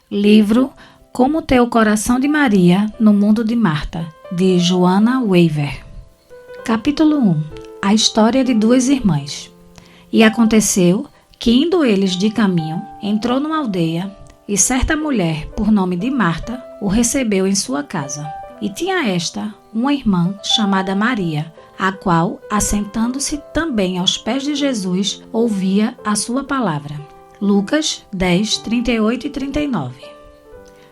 Livro Como ter o coração de Maria no mundo de Marta, de Joanna Weaver. Capítulo 1. A história de duas irmãs. E aconteceu que, indo eles de caminho, entrou numa aldeia, e certa mulher, por nome de Marta, o recebeu em sua casa. E tinha esta uma irmã chamada Maria, a qual, assentando-se também aos pés de Jesus, ouvia a sua palavra. Lucas 10, 38 e 39.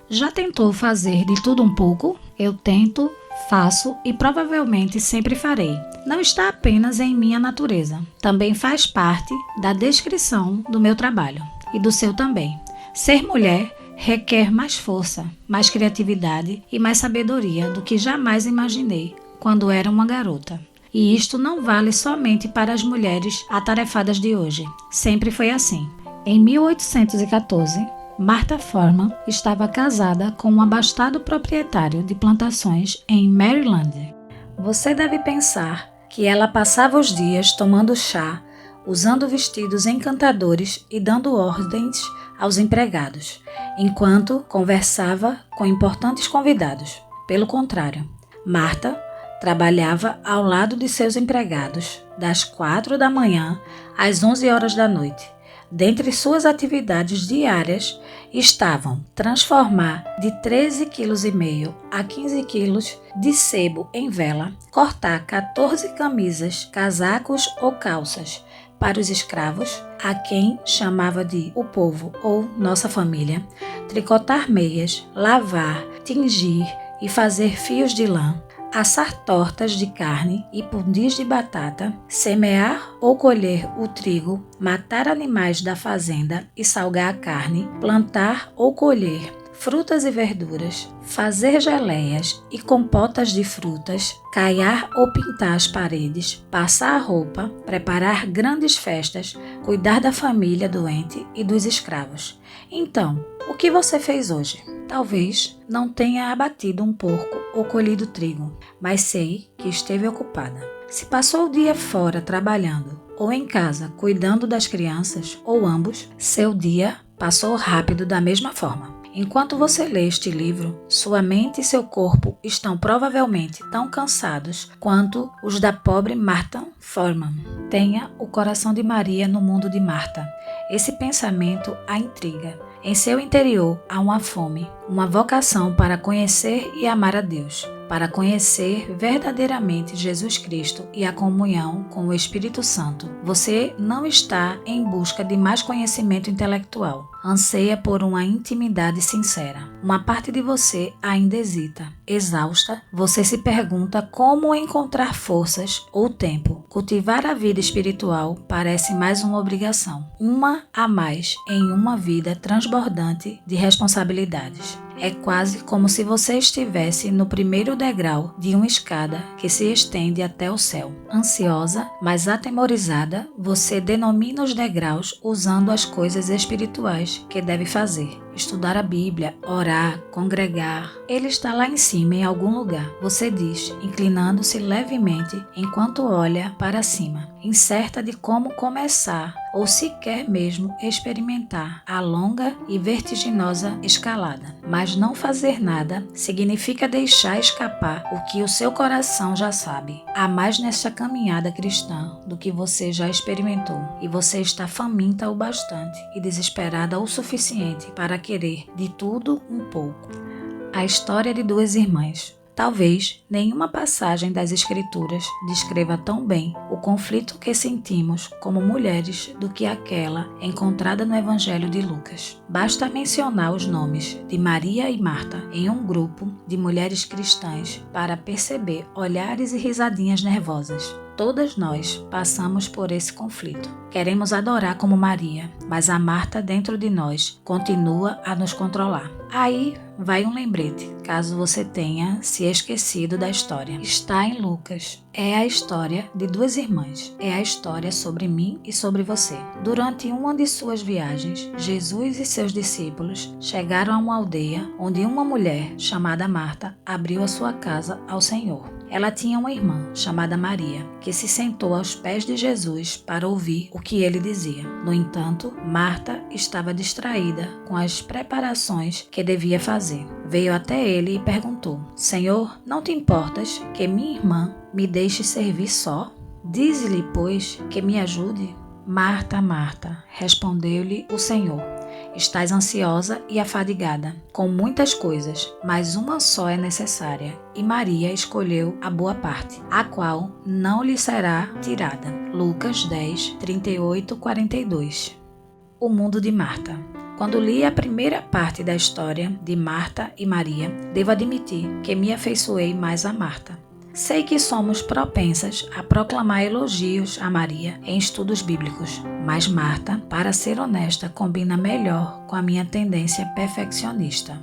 Já tentou fazer de tudo um pouco? Eu tento, faço e provavelmente sempre farei. Não está apenas em minha natureza. Também faz parte da descrição do meu trabalho e do seu também. Ser mulher requer mais força, mais criatividade e mais sabedoria do que jamais imaginei quando era uma garota. E isto não vale somente para as mulheres atarefadas de hoje. Sempre foi assim. Em 1814, Martha Forman estava casada com um abastado proprietário de plantações em Maryland. Você deve pensar que ela passava os dias tomando chá, usando vestidos encantadores e dando ordens aos empregados, enquanto conversava com importantes convidados. Pelo contrário, Martha trabalhava ao lado de seus empregados, das 4 da manhã às 11 horas da noite. Dentre suas atividades diárias estavam transformar de 13,5 kg a 15 kg de sebo em vela, cortar 14 camisas, casacos ou calças para os escravos, a quem chamava de o povo ou nossa família, tricotar meias, lavar, tingir e fazer fios de lã, assar tortas de carne e pudins de batata, semear ou colher o trigo, matar animais da fazenda e salgar a carne, plantar ou colher frutas e verduras, fazer geleias e compotas de frutas, caiar ou pintar as paredes, passar a roupa, preparar grandes festas, cuidar da família doente e dos escravos. Então, o que você fez hoje? Talvez não tenha abatido um porco ou colhido trigo, mas sei que esteve ocupada. Se passou o dia fora trabalhando ou em casa cuidando das crianças ou ambos, seu dia passou rápido da mesma forma. Enquanto você lê este livro, sua mente e seu corpo estão provavelmente tão cansados quanto os da pobre Martha Forman. Tenha o coração de Maria no mundo de Marta. Esse pensamento a intriga. Em seu interior há uma fome, uma vocação para conhecer e amar a Deus, para conhecer verdadeiramente Jesus Cristo e a comunhão com o Espírito Santo. Você não está em busca de mais conhecimento intelectual. Anseia por uma intimidade sincera. Uma parte de você ainda hesita. Exausta, você se pergunta como encontrar forças ou tempo. Cultivar a vida espiritual parece mais uma obrigação. Uma a mais em uma vida transbordante de responsabilidades. É quase como se você estivesse no primeiro degrau de uma escada que se estende até o céu. Ansiosa, mas atemorizada, você denomina os degraus usando as coisas espirituais que deve fazer. Estudar a Bíblia, orar, congregar. Ele está lá em cima, em algum lugar. Você diz, inclinando-se levemente enquanto olha para cima, incerta de como começar ou sequer mesmo experimentar a longa e vertiginosa escalada. Mas não fazer nada significa deixar escapar o que o seu coração já sabe. Há mais nesta caminhada cristã do que você já experimentou, e você está faminta o bastante e desesperada o suficiente para querer de tudo um pouco. A história de duas irmãs. Talvez nenhuma passagem das Escrituras descreva tão bem o conflito que sentimos como mulheres do que aquela encontrada no Evangelho de Lucas. Basta mencionar os nomes de Maria e Marta em um grupo de mulheres cristãs para perceber olhares e risadinhas nervosas. Todas nós passamos por esse conflito. Queremos adorar como Maria, mas a Marta dentro de nós continua a nos controlar. Aí vai um lembrete, caso você tenha se esquecido da história. Está em Lucas. É a história de duas irmãs. É a história sobre mim e sobre você. Durante uma de suas viagens, Jesus e seus discípulos chegaram a uma aldeia onde uma mulher chamada Marta abriu a sua casa ao Senhor. Ela tinha uma irmã, chamada Maria, que se sentou aos pés de Jesus para ouvir o que ele dizia. No entanto, Marta estava distraída com as preparações que devia fazer. Veio até ele e perguntou: Senhor, não te importas que minha irmã me deixe servir só? Dize-lhe, pois, que me ajude. Marta, Marta, respondeu-lhe o Senhor, estás ansiosa e afadigada com muitas coisas, mas uma só é necessária, e Maria escolheu a boa parte, a qual não lhe será tirada. Lucas 10, 38, 42. O mundo de Marta. Quando li a primeira parte da história de Marta e Maria, devo admitir que me afeiçoei mais a Marta. Sei que somos propensas a proclamar elogios a Maria em estudos bíblicos, mas Marta, para ser honesta, combina melhor com a minha tendência perfeccionista.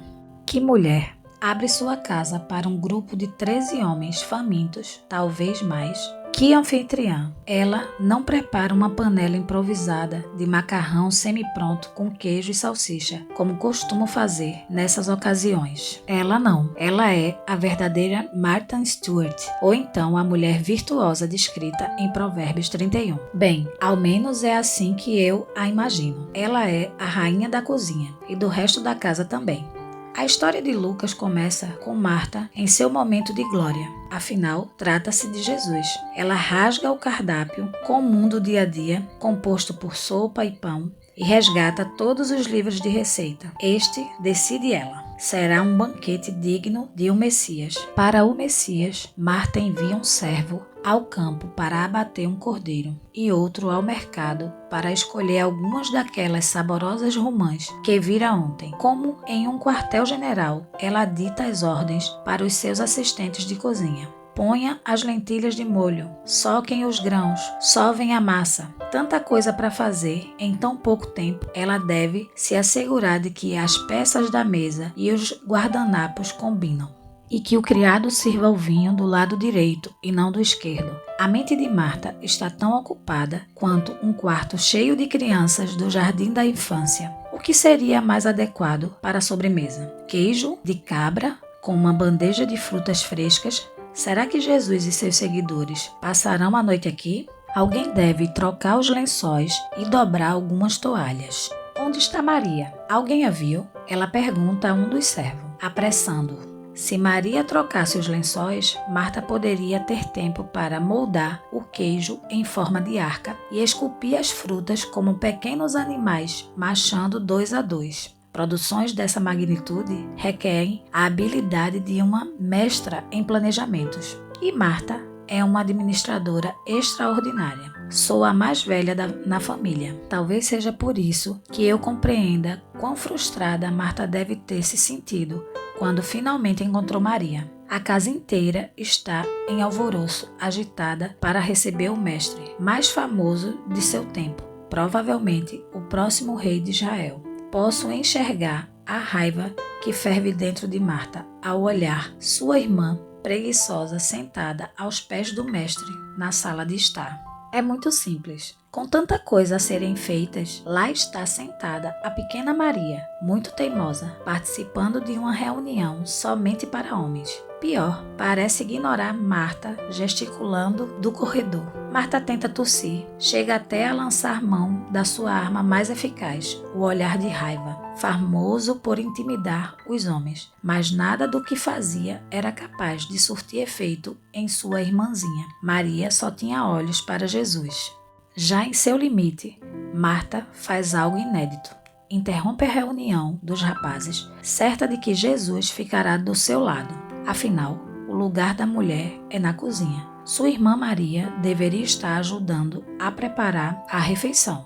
Que mulher abre sua casa para um grupo de 13 homens famintos, talvez mais? Que anfitriã, ela não prepara uma panela improvisada de macarrão semi-pronto com queijo e salsicha, como costumo fazer nessas ocasiões. Ela não. Ela é a verdadeira Martha Stewart, ou então a mulher virtuosa descrita em Provérbios 31. Bem, ao menos é assim que eu a imagino. Ela é a rainha da cozinha e do resto da casa também. A história de Lucas começa com Marta em seu momento de glória. Afinal, trata-se de Jesus. Ela rasga o cardápio comum do dia a dia, composto por sopa e pão, e resgata todos os livros de receita. Este decide ela. Será um banquete digno de um Messias. Para o Messias, Marta envia um servo ao campo para abater um cordeiro e outro ao mercado para escolher algumas daquelas saborosas romãs que vira ontem. Como em um quartel-general, ela dita as ordens para os seus assistentes de cozinha. Ponha as lentilhas de molho, soquem os grãos, sovem a massa. Tanta coisa para fazer em tão pouco tempo, ela deve se assegurar de que as peças da mesa e os guardanapos combinam. E que o criado sirva o vinho do lado direito e não do esquerdo. A mente de Marta está tão ocupada quanto um quarto cheio de crianças do jardim da infância. O que seria mais adequado para a sobremesa? Queijo de cabra com uma bandeja de frutas frescas? Será que Jesus e seus seguidores passarão a noite aqui? Alguém deve trocar os lençóis e dobrar algumas toalhas. Onde está Maria? Alguém a viu? Ela pergunta a um dos servos, apressando-o. Se Maria trocasse os lençóis, Marta poderia ter tempo para moldar o queijo em forma de arca e esculpir as frutas como pequenos animais, marchando 2 a 2. Produções dessa magnitude requerem a habilidade de uma mestra em planejamentos. E Marta é uma administradora extraordinária. Sou a mais velha na família. Talvez seja por isso que eu compreenda quão frustrada Marta deve ter se sentido quando finalmente encontrou Maria. A casa inteira está em alvoroço, agitada para receber o mestre mais famoso de seu tempo, provavelmente o próximo rei de Israel. Posso enxergar a raiva que ferve dentro de Marta ao olhar sua irmã preguiçosa sentada aos pés do mestre na sala de estar. É muito simples. Com tanta coisa a serem feitas, lá está sentada a pequena Maria, muito teimosa, participando de uma reunião somente para homens. Pior, parece ignorar Marta gesticulando do corredor. Marta tenta tossir, chega até a lançar mão da sua arma mais eficaz, o olhar de raiva, famoso por intimidar os homens. Mas nada do que fazia era capaz de surtir efeito em sua irmãzinha. Maria só tinha olhos para Jesus. Já em seu limite, Marta faz algo inédito. Interrompe a reunião dos rapazes, certa de que Jesus ficará do seu lado. Afinal, o lugar da mulher é na cozinha. Sua irmã Maria deveria estar ajudando a preparar a refeição.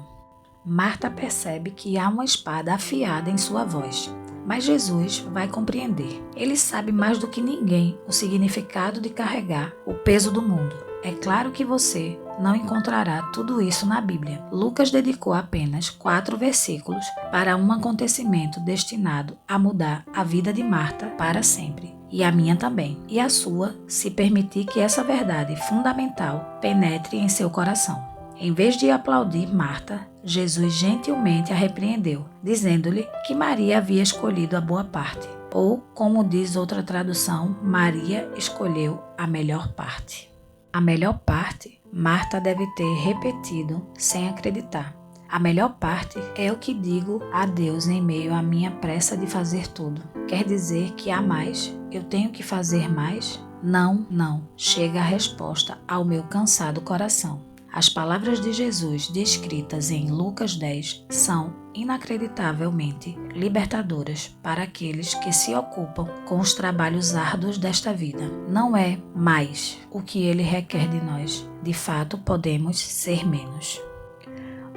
Marta percebe que há uma espada afiada em sua voz, mas Jesus vai compreender. Ele sabe mais do que ninguém o significado de carregar o peso do mundo. É claro que você não encontrará tudo isso na Bíblia. Lucas dedicou apenas 4 versículos para um acontecimento destinado a mudar a vida de Marta para sempre. E a minha também. E a sua, se permitir que essa verdade fundamental penetre em seu coração. Em vez de aplaudir Marta, Jesus gentilmente a repreendeu, dizendo-lhe que Maria havia escolhido a boa parte, Ou, como diz outra tradução, Maria escolheu a melhor parte. A melhor parte, Marta deve ter repetido sem acreditar. A melhor parte é o que digo a Deus em meio à minha pressa de fazer tudo. Quer dizer que há mais? Eu tenho que fazer mais? Não, não, chega a resposta ao meu cansado coração. As palavras de Jesus descritas em Lucas 10 são inacreditavelmente libertadoras para aqueles que se ocupam com os trabalhos árduos desta vida. Não é mais o que ele requer de nós. De fato, podemos ser menos.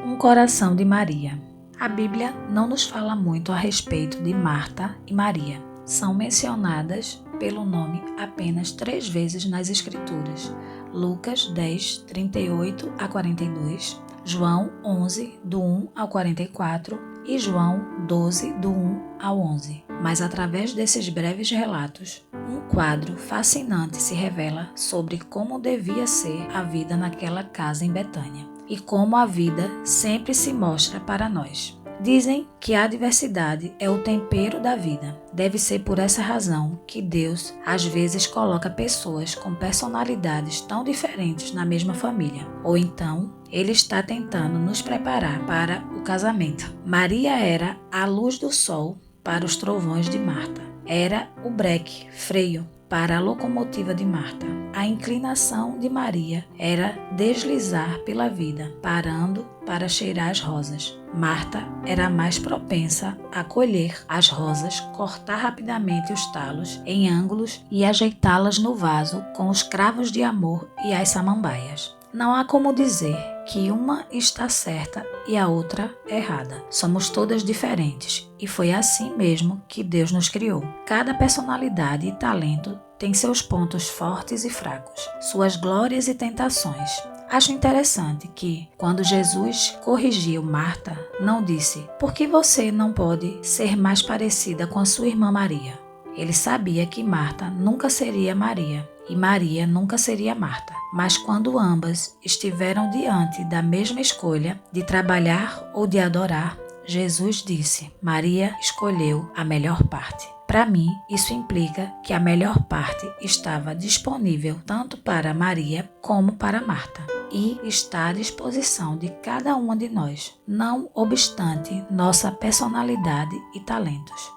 Um coração de Maria. A Bíblia não nos fala muito a respeito de Marta e Maria. São mencionadas pelo nome apenas 3 vezes nas Escrituras. Lucas 10, 38 a 42, João 11, do 1 ao 44 e João 12, do 1 ao 11. Mas através desses breves relatos, um quadro fascinante se revela sobre como devia ser a vida naquela casa em Betânia e como a vida sempre se mostra para nós. Dizem que a adversidade é o tempero da vida. Deve ser por essa razão que Deus às vezes coloca pessoas com personalidades tão diferentes na mesma família. Ou então, Ele está tentando nos preparar para o casamento. Maria era a luz do sol para os trovões de Marta. Era o breque, freio, para a locomotiva de Marta. A inclinação de Maria era deslizar pela vida, parando para cheirar as rosas. Marta era mais propensa a colher as rosas, cortar rapidamente os talos em ângulos e ajeitá-las no vaso com os cravos de amor e as samambaias. Não há como dizer que uma está certa e a outra errada. Somos todas diferentes e foi assim mesmo que Deus nos criou. Cada personalidade e talento tem seus pontos fortes e fracos, suas glórias e tentações. Acho interessante que, quando Jesus corrigiu Marta, não disse: "Por que você não pode ser mais parecida com a sua irmã Maria?" Ele sabia que Marta nunca seria Maria e Maria nunca seria Marta. Mas quando ambas estiveram diante da mesma escolha de trabalhar ou de adorar, Jesus disse: Maria escolheu a melhor parte. Para mim, isso implica que a melhor parte estava disponível tanto para Maria como para Marta e está à disposição de cada uma de nós, não obstante nossa personalidade e talentos.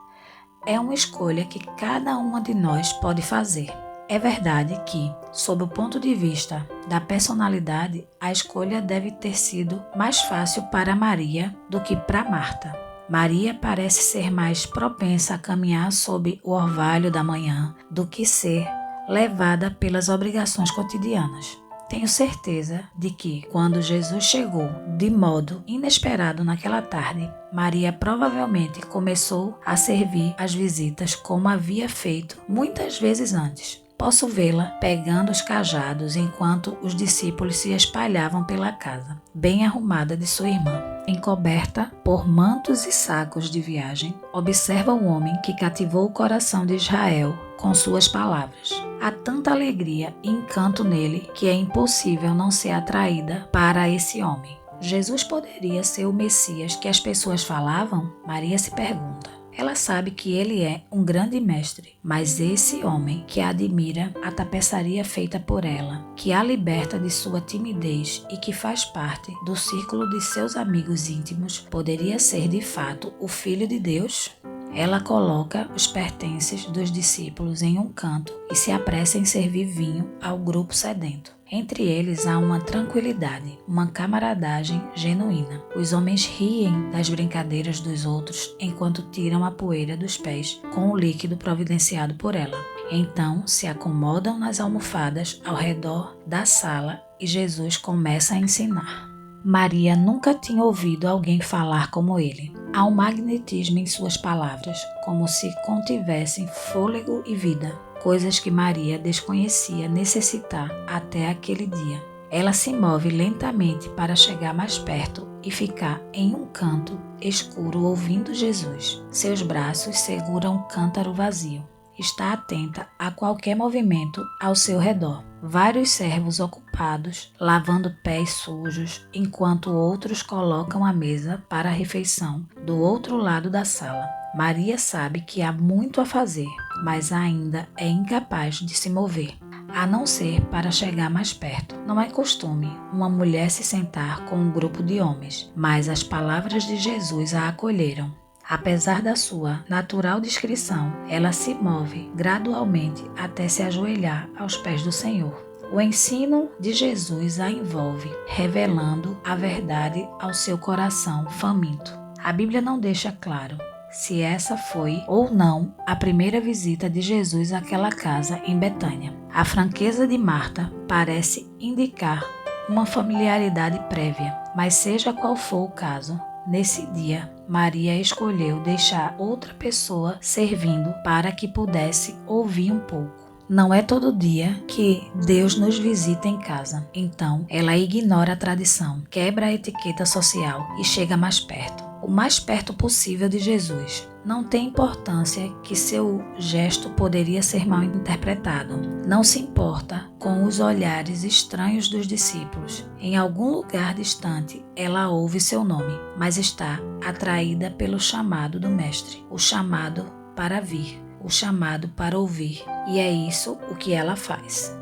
É uma escolha que cada uma de nós pode fazer. É verdade que, sob o ponto de vista da personalidade, a escolha deve ter sido mais fácil para Maria do que para Marta. Maria parece ser mais propensa a caminhar sob o orvalho da manhã do que ser levada pelas obrigações cotidianas. Tenho certeza de que, quando Jesus chegou de modo inesperado naquela tarde, Maria provavelmente começou a servir as visitas como havia feito muitas vezes antes. Posso vê-la pegando os cajados enquanto os discípulos se espalhavam pela casa, bem arrumada de sua irmã. Encoberta por mantos e sacos de viagem, observa o homem que cativou o coração de Israel com suas palavras. Há tanta alegria e encanto nele que é impossível não ser atraída para esse homem. Jesus poderia ser o Messias que as pessoas falavam? Maria se pergunta. Ela sabe que ele é um grande mestre, mas esse homem que a admira a tapeçaria feita por ela, que a liberta de sua timidez e que faz parte do círculo de seus amigos íntimos, poderia ser de fato o Filho de Deus? Ela coloca os pertences dos discípulos em um canto e se apressa em servir vinho ao grupo sedento. Entre eles há uma tranquilidade, uma camaradagem genuína. Os homens riem das brincadeiras dos outros enquanto tiram a poeira dos pés com o líquido providenciado por ela. Então se acomodam nas almofadas ao redor da sala e Jesus começa a ensinar. Maria nunca tinha ouvido alguém falar como ele. Há um magnetismo em suas palavras, como se contivessem fôlego e vida, coisas que Maria desconhecia necessitar até aquele dia. Ela se move lentamente para chegar mais perto e ficar em um canto escuro ouvindo Jesus. Seus braços seguram um cântaro vazio. Está atenta a qualquer movimento ao seu redor. Vários servos ocupados, lavando pés sujos, enquanto outros colocam a mesa para a refeição do outro lado da sala. Maria sabe que há muito a fazer, mas ainda é incapaz de se mover, a não ser para chegar mais perto. Não é costume uma mulher se sentar com um grupo de homens, mas as palavras de Jesus a acolheram. Apesar da sua natural discrição, ela se move gradualmente até se ajoelhar aos pés do Senhor. O ensino de Jesus a envolve, revelando a verdade ao seu coração faminto. A Bíblia não deixa claro se essa foi ou não a primeira visita de Jesus àquela casa em Betânia. A franqueza de Marta parece indicar uma familiaridade prévia, mas seja qual for o caso, nesse dia, Maria escolheu deixar outra pessoa servindo para que pudesse ouvir um pouco. Não é todo dia que Deus nos visita em casa, então ela ignora a tradição, quebra a etiqueta social e chega mais perto. O mais perto possível de Jesus. Não tem importância que seu gesto poderia ser mal interpretado. Não se importa com os olhares estranhos dos discípulos. Em algum lugar distante, ela ouve seu nome, mas está atraída pelo chamado do Mestre, o chamado para vir, o chamado para ouvir. E é isso o que ela faz.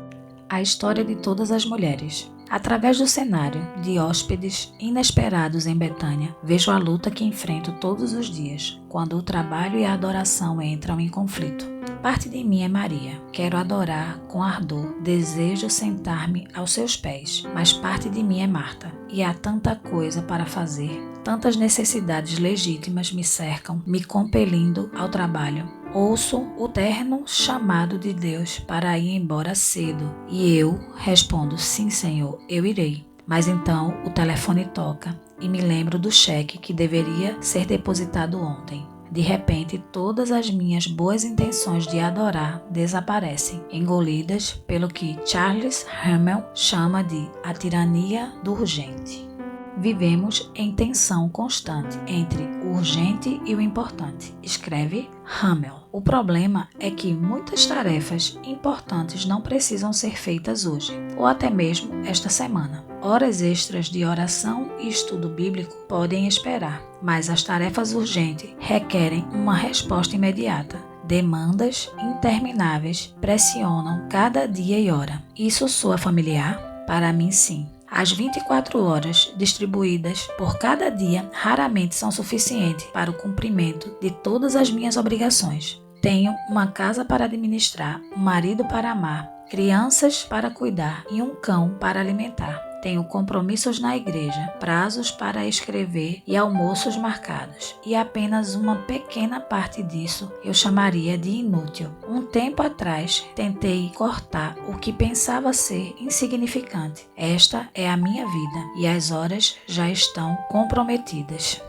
A história de todas as mulheres. Através do cenário de hóspedes inesperados em Betânia, vejo a luta que enfrento todos os dias, quando o trabalho e a adoração entram em conflito. Parte de mim é Maria. Quero adorar com ardor, desejo sentar-me aos seus pés, mas parte de mim é Marta. E há tanta coisa para fazer, tantas necessidades legítimas me cercam, me compelindo ao trabalho. Ouço o terno chamado de Deus para ir embora cedo e eu respondo: sim, Senhor, eu irei. Mas então o telefone toca e me lembro do cheque que deveria ser depositado ontem. De repente, todas as minhas boas intenções de adorar desaparecem, engolidas pelo que Charles Hamel chama de a tirania do urgente. Vivemos em tensão constante entre o urgente e o importante, escreve Hamel. O problema é que muitas tarefas importantes não precisam ser feitas hoje, ou até mesmo esta semana. Horas extras de oração e estudo bíblico podem esperar, mas as tarefas urgentes requerem uma resposta imediata. Demandas intermináveis pressionam cada dia e hora. Isso soa familiar? Para mim, sim. As 24 horas distribuídas por cada dia raramente são suficientes para o cumprimento de todas as minhas obrigações. Tenho uma casa para administrar, um marido para amar, crianças para cuidar e um cão para alimentar. Tenho compromissos na igreja, prazos para escrever e almoços marcados. E apenas uma pequena parte disso eu chamaria de inútil. Um tempo atrás, tentei cortar o que pensava ser insignificante. Esta é a minha vida e as horas já estão comprometidas.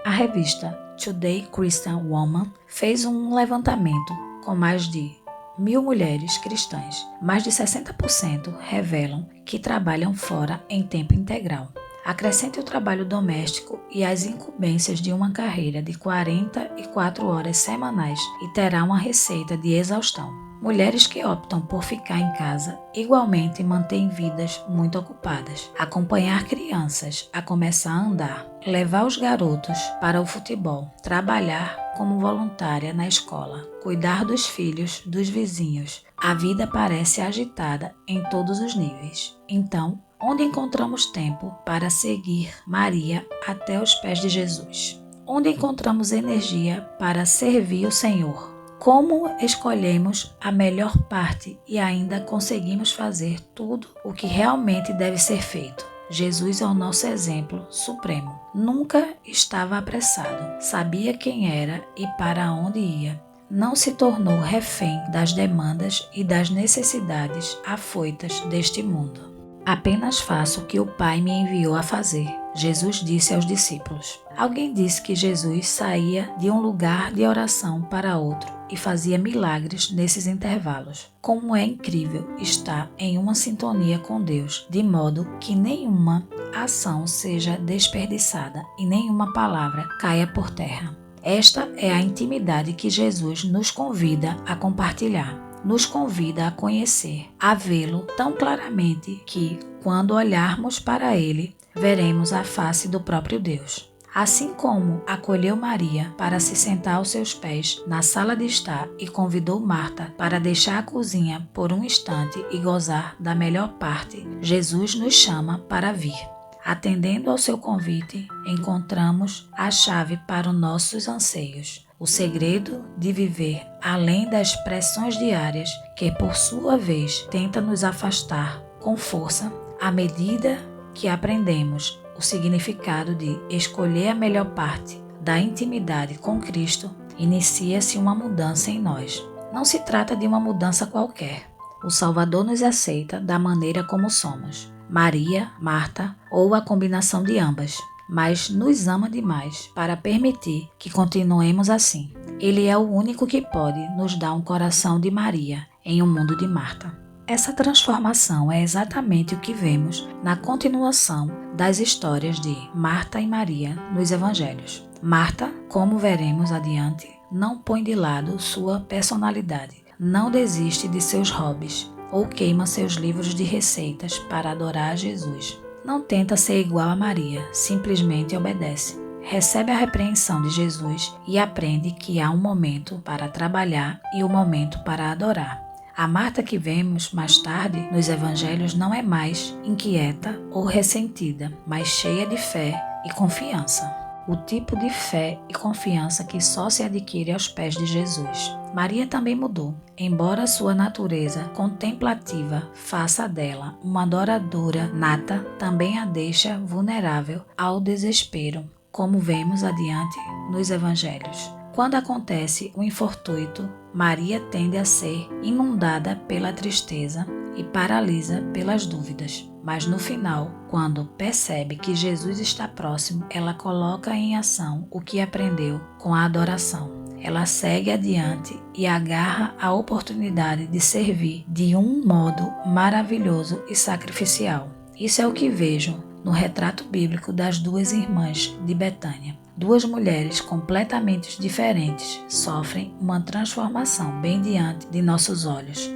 A revista Today Christian Woman fez um levantamento com mais de 1.000 mulheres cristãs. Mais de 60% revelam que trabalham fora em tempo integral. Acrescente o trabalho doméstico e as incumbências de uma carreira de 44 horas semanais e terá uma receita de exaustão. Mulheres que optam por ficar em casa igualmente mantêm vidas muito ocupadas. Acompanhar crianças a começar a andar, levar os garotos para o futebol, trabalhar como voluntária na escola, cuidar dos filhos, dos vizinhos. A vida parece agitada em todos os níveis. Então, onde encontramos tempo para seguir Maria até os pés de Jesus? Onde encontramos energia para servir o Senhor? Como escolhemos a melhor parte e ainda conseguimos fazer tudo o que realmente deve ser feito? Jesus é o nosso exemplo supremo. Nunca estava apressado, sabia quem era e para onde ia. Não se tornou refém das demandas e das necessidades afoitas deste mundo. Apenas faço o que o Pai me enviou a fazer, Jesus disse aos discípulos. Alguém disse que Jesus saía de um lugar de oração para outro e fazia milagres nesses intervalos. Como é incrível estar em uma sintonia com Deus, de modo que nenhuma ação seja desperdiçada e nenhuma palavra caia por terra. Esta é a intimidade que Jesus nos convida a compartilhar. Nos convida a conhecer, a vê-lo tão claramente que, quando olharmos para ele, veremos a face do próprio Deus. Assim como acolheu Maria para se sentar aos seus pés na sala de estar e convidou Marta para deixar a cozinha por um instante e gozar da melhor parte, Jesus nos chama para vir. Atendendo ao seu convite, encontramos a chave para os nossos anseios, o segredo de viver além das pressões diárias que, por sua vez, tenta nos afastar com força à medida que aprendemos o significado de escolher a melhor parte da intimidade com Cristo, inicia-se uma mudança em nós. Não se trata de uma mudança qualquer. O Salvador nos aceita da maneira como somos, Maria, Marta ou a combinação de ambas, mas nos ama demais para permitir que continuemos assim. Ele é o único que pode nos dar um coração de Maria em um mundo de Marta. Essa transformação é exatamente o que vemos na continuação das histórias de Marta e Maria nos Evangelhos. Marta, como veremos adiante, não põe de lado sua personalidade, não desiste de seus hobbies ou queima seus livros de receitas para adorar a Jesus. Não tenta ser igual a Maria, simplesmente obedece. Recebe a repreensão de Jesus e aprende que há um momento para trabalhar e um momento para adorar. A Marta que vemos mais tarde nos evangelhos não é mais inquieta ou ressentida, mas cheia de fé e confiança. O tipo de fé e confiança que só se adquire aos pés de Jesus. Maria também mudou, embora sua natureza contemplativa faça dela uma adoradora nata, também a deixa vulnerável ao desespero, como vemos adiante nos evangelhos. Quando acontece o infortúnio, Maria tende a ser inundada pela tristeza e paralisa pelas dúvidas. Mas no final, quando percebe que Jesus está próximo, ela coloca em ação o que aprendeu com a adoração. Ela segue adiante e agarra a oportunidade de servir de um modo maravilhoso e sacrificial. Isso é o que vejo no retrato bíblico das duas irmãs de Betânia. Duas mulheres completamente diferentes sofrem uma transformação bem diante de nossos olhos,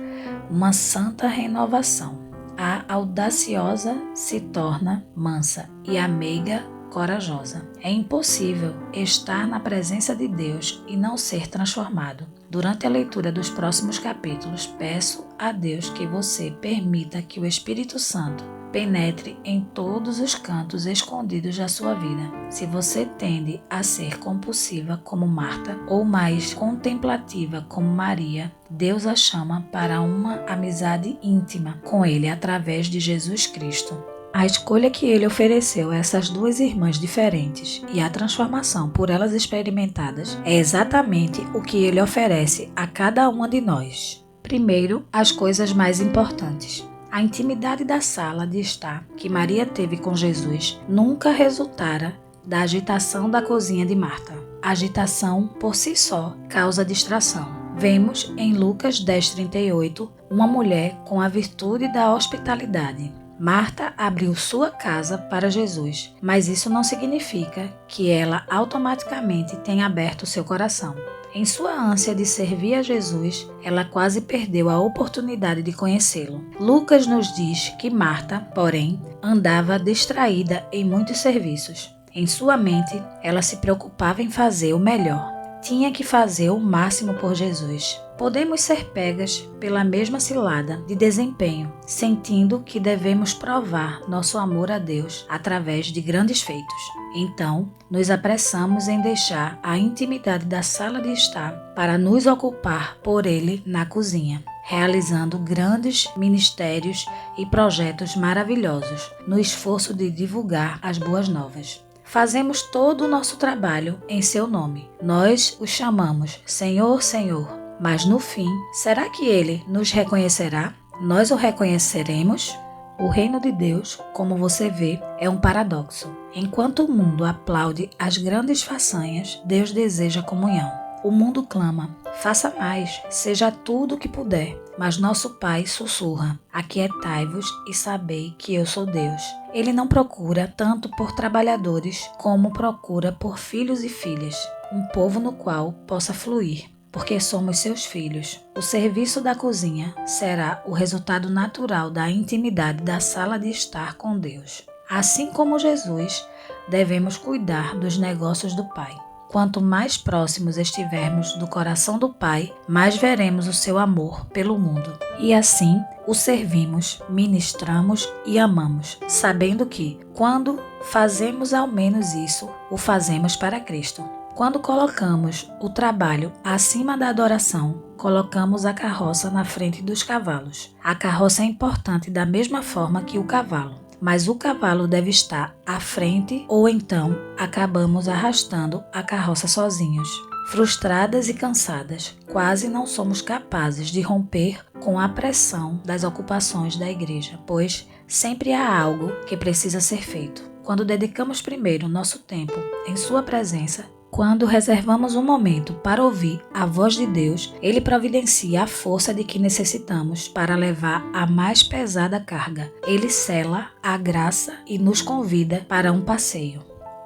uma santa renovação. A audaciosa se torna mansa e a meiga corajosa. É impossível estar na presença de Deus e não ser transformado. Durante a leitura dos próximos capítulos, peço a Deus que você permita que o Espírito Santo penetre em todos os cantos escondidos da sua vida. Se você tende a ser compulsiva como Marta ou mais contemplativa como Maria, Deus a chama para uma amizade íntima com Ele através de Jesus Cristo. A escolha que Ele ofereceu a essas duas irmãs diferentes e a transformação por elas experimentadas é exatamente o que Ele oferece a cada uma de nós. Primeiro, as coisas mais importantes. A intimidade da sala de estar que Maria teve com Jesus nunca resultara da agitação da cozinha de Marta. A agitação, por si só, causa distração. Vemos em Lucas 10:38 uma mulher com a virtude da hospitalidade. Marta abriu sua casa para Jesus, mas isso não significa que ela automaticamente tenha aberto seu coração. Em sua ânsia de servir a Jesus, ela quase perdeu a oportunidade de conhecê-lo. Lucas nos diz que Marta, porém, andava distraída em muitos serviços. Em sua mente, ela se preocupava em fazer o melhor. Tinha que fazer o máximo por Jesus. Podemos ser pegas pela mesma cilada de desempenho, sentindo que devemos provar nosso amor a Deus através de grandes feitos. Então, nos apressamos em deixar a intimidade da sala de estar para nos ocupar por Ele na cozinha, realizando grandes ministérios e projetos maravilhosos no esforço de divulgar as boas novas. Fazemos todo o nosso trabalho em seu nome. Nós o chamamos Senhor, Senhor. Mas no fim, será que Ele nos reconhecerá? Nós o reconheceremos? O reino de Deus, como você vê, é um paradoxo. Enquanto o mundo aplaude as grandes façanhas, Deus deseja comunhão. O mundo clama, faça mais, seja tudo o que puder. Mas nosso Pai sussurra, aquietai-vos e sabei que eu sou Deus. Ele não procura tanto por trabalhadores como procura por filhos e filhas, um povo no qual possa fluir. Porque somos seus filhos. O serviço da cozinha será o resultado natural da intimidade da sala de estar com Deus. Assim como Jesus devemos cuidar dos negócios do Pai. Quanto mais próximos estivermos do coração do Pai, mais veremos o seu amor pelo mundo. E assim o servimos, ministramos e amamos, sabendo que, quando fazemos ao menos isso, o fazemos para Cristo. Quando colocamos o trabalho acima da adoração, colocamos a carroça na frente dos cavalos. A carroça é importante da mesma forma que o cavalo, mas o cavalo deve estar à frente ou então acabamos arrastando a carroça sozinhos. Frustradas e cansadas, quase não somos capazes de romper com a pressão das ocupações da igreja, pois sempre há algo que precisa ser feito. Quando dedicamos primeiro nosso tempo em sua presença, quando reservamos um momento para ouvir a voz de Deus, Ele providencia a força de que necessitamos para levar a mais pesada carga. Ele sela a graça e nos convida para um passeio.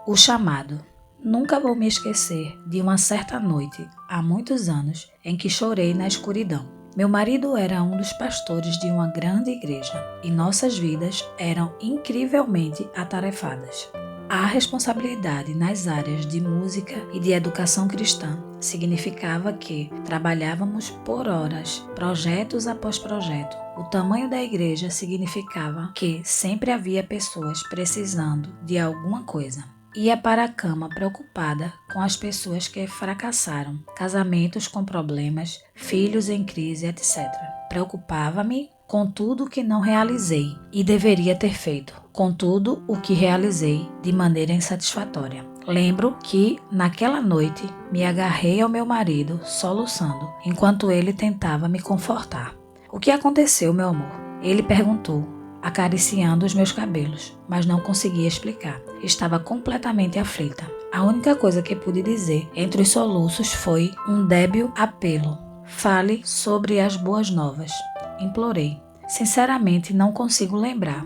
O chamado. Nunca vou me esquecer de uma certa noite, há muitos anos, em que chorei na escuridão. Meu marido era um dos pastores de uma grande igreja e nossas vidas eram incrivelmente atarefadas. A responsabilidade nas áreas de música e de educação cristã significava que trabalhávamos por horas, projetos após projeto. O tamanho da igreja significava que sempre havia pessoas precisando de alguma coisa. Ia para a cama preocupada com as pessoas que fracassaram, casamentos com problemas, filhos em crise, etc. Preocupava-me com tudo o que não realizei e deveria ter feito, com tudo o que realizei de maneira insatisfatória. Lembro que, naquela noite, me agarrei ao meu marido, soluçando, enquanto ele tentava me confortar. O que aconteceu, meu amor? Ele perguntou, acariciando os meus cabelos, mas não conseguia explicar. Estava completamente aflita. A única coisa que pude dizer entre os soluços foi um débil apelo. Fale sobre as boas novas. Implorei. Sinceramente, não consigo lembrar.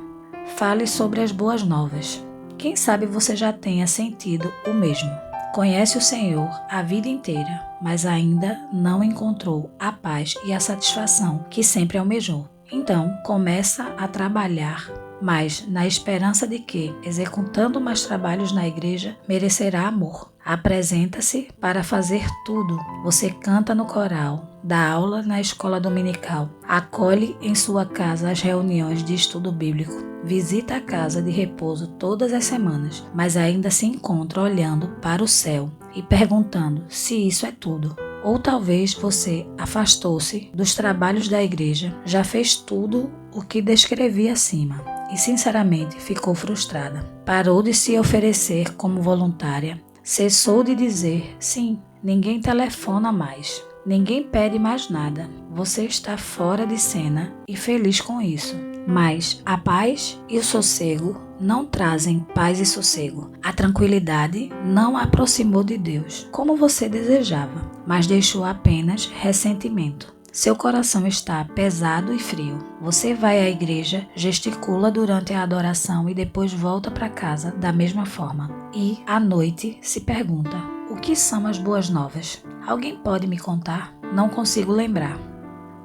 Fale sobre as boas novas. Quem sabe você já tenha sentido o mesmo. Conhece o Senhor a vida inteira, mas ainda não encontrou a paz e a satisfação que sempre almejou. Então, começa a trabalhar, mas na esperança de que, executando mais trabalhos na igreja, merecerá amor. Apresenta-se para fazer tudo. Você canta no coral, dá aula na escola dominical, acolhe em sua casa as reuniões de estudo bíblico, visita a casa de repouso todas as semanas, mas ainda se encontra olhando para o céu e perguntando se isso é tudo. Ou talvez você afastou-se dos trabalhos da igreja, já fez tudo o que descrevi acima e sinceramente ficou frustrada. Parou de se oferecer como voluntária, cessou de dizer sim, ninguém telefona mais, ninguém pede mais nada. Você está fora de cena e feliz com isso. Mas a paz e o sossego não trazem paz e sossego. A tranquilidade não a aproximou de Deus, como você desejava, mas deixou apenas ressentimento. Seu coração está pesado e frio. Você vai à igreja, gesticula durante a adoração e depois volta para casa da mesma forma. E, à noite, se pergunta, o que são as boas novas? Alguém pode me contar? Não consigo lembrar.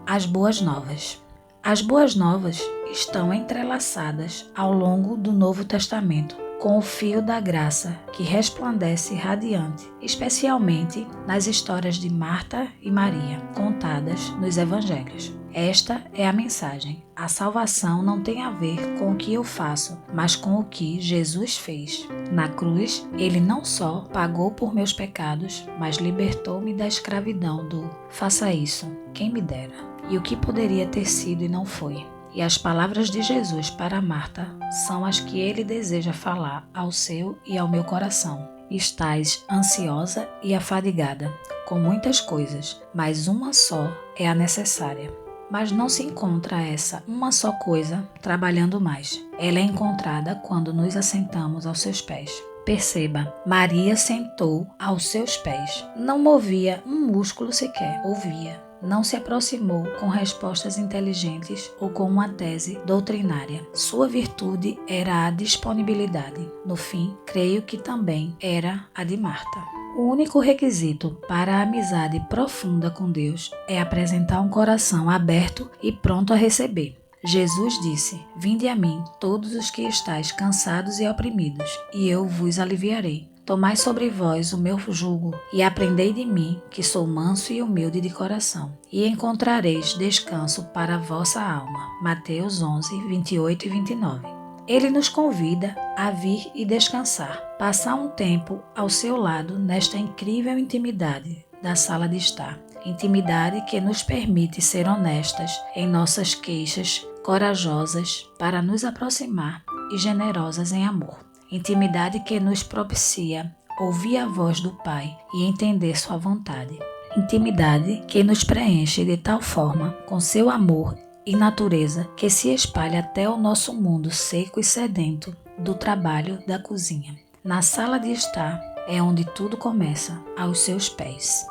As boas novas. As boas novas estão entrelaçadas ao longo do Novo Testamento com o fio da graça que resplandece radiante, especialmente nas histórias de Marta e Maria, contadas nos Evangelhos. Esta é a mensagem. A salvação não tem a ver com o que eu faço, mas com o que Jesus fez. Na cruz, Ele não só pagou por meus pecados, mas libertou-me da escravidão do "faça isso, quem me dera", e o que poderia ter sido e não foi. E as palavras de Jesus para Marta são as que Ele deseja falar ao seu e ao meu coração. Estás ansiosa e afadigada, com muitas coisas, mas uma só é a necessária. Mas não se encontra essa uma só coisa trabalhando mais. Ela é encontrada quando nos assentamos aos seus pés. Perceba, Maria sentou aos seus pés. Não movia um músculo sequer, ouvia. Não se aproximou com respostas inteligentes ou com uma tese doutrinária. Sua virtude era a disponibilidade. No fim, creio que também era a de Marta. O único requisito para a amizade profunda com Deus é apresentar um coração aberto e pronto a receber. Jesus disse: Vinde a mim, todos os que estáis cansados e oprimidos, e eu vos aliviarei. Tomai sobre vós o meu jugo, e aprendei de mim, que sou manso e humilde de coração, e encontrareis descanso para a vossa alma. Mateus 11, 28 e 29. Ele nos convida a vir e descansar, passar um tempo ao seu lado nesta incrível intimidade da sala de estar. Intimidade que nos permite ser honestas em nossas queixas, corajosas para nos aproximar e generosas em amor. Intimidade que nos propicia ouvir a voz do Pai e entender sua vontade. Intimidade que nos preenche de tal forma com seu amor e natureza que se espalha até o nosso mundo seco e sedento do trabalho da cozinha. Na sala de estar é onde tudo começa, aos seus pés.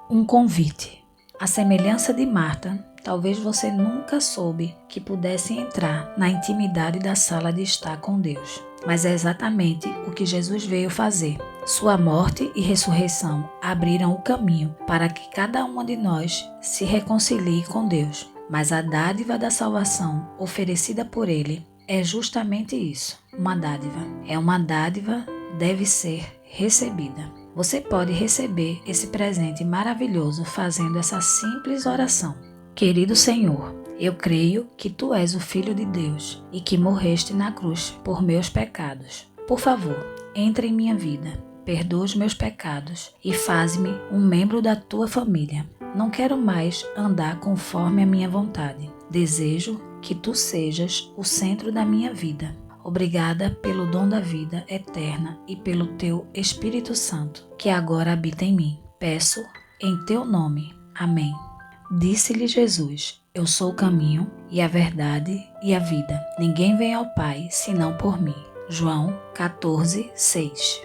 Um convite. À semelhança de Marta, talvez você nunca soube que pudesse entrar na intimidade da sala de estar com Deus. Mas é exatamente o que Jesus veio fazer. Sua morte e ressurreição abriram o caminho para que cada uma de nós se reconcilie com Deus. Mas a dádiva da salvação oferecida por Ele é justamente isso, uma dádiva. É uma dádiva, deve ser recebida. Você pode receber esse presente maravilhoso fazendo essa simples oração. Querido Senhor, eu creio que Tu és o Filho de Deus e que morreste na cruz por meus pecados. Por favor, entre em minha vida, perdoa os meus pecados e faz-me um membro da Tua família. Não quero mais andar conforme a minha vontade. Desejo que Tu sejas o centro da minha vida. Obrigada pelo dom da vida eterna e pelo Teu Espírito Santo, que agora habita em mim. Peço em Teu nome. Amém. Disse-lhe Jesus: Eu sou o caminho e a verdade e a vida. Ninguém vem ao Pai senão por mim. João 14, 6.